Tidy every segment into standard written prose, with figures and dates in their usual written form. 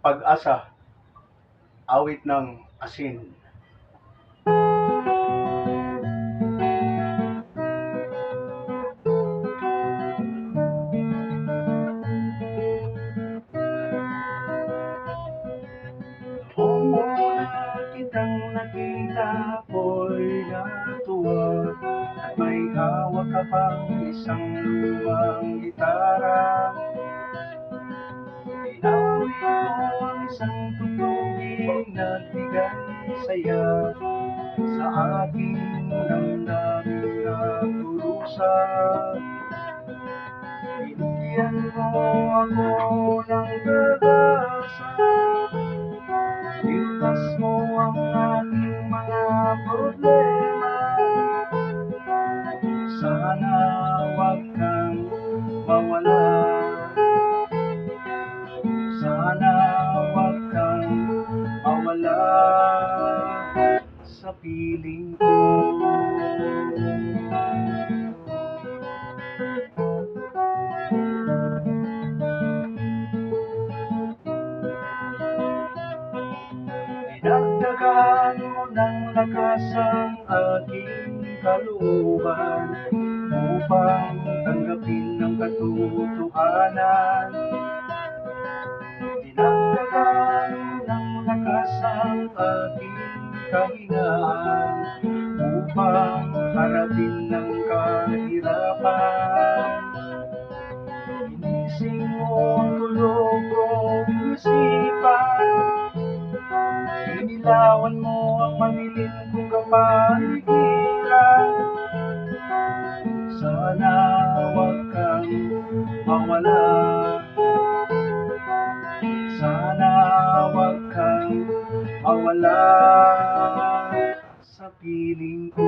Pag-asa, awit ng asin. Noong una kitang nakita ko'y natuwa, at may hawak ka pang isang lumang gitara. Inawit mo ang isang tugtuging nagbigay saya sa aking damdamin na kurusa. Binigyan mo ako ng pag-asa, iwas mo ang aking mga problema. Sana wag kang mawala, sana wag kang mawala sa piling ko. Dinagdagan mo ng lakas ang aking kalooban upang tanggapin ang katotohanan. Dinagdagan mo ng lakas ang aking kahinaan upang harapin ang kahirapan. Ginising mo ang tulog kong isipan, inilawan mo ang madilim kong kapaligiran. Sana wag kang mawala, sana wag kang mawala sa piling ko.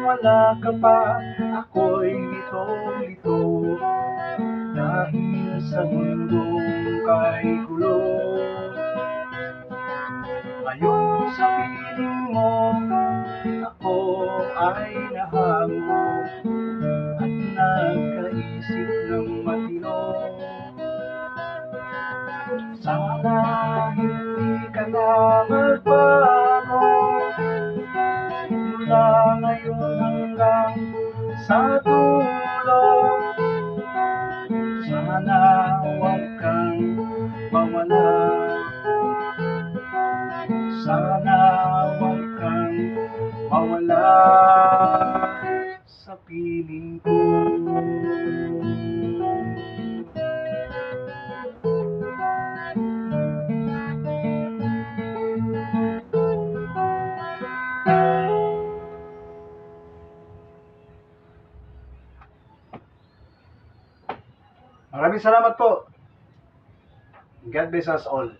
Wala ka pa, ako'y lito-lito dahil sa mundong kay gulo. Ngayon sa piling mo, ako ay nahango at nagkaisip ng matino. Sana hindi ka na magbago, mula ngayon hanggang sa dulo. Sana wag kang mawala, sana wag kang mawala sa piling ko. Maraming salamat po. God bless us all.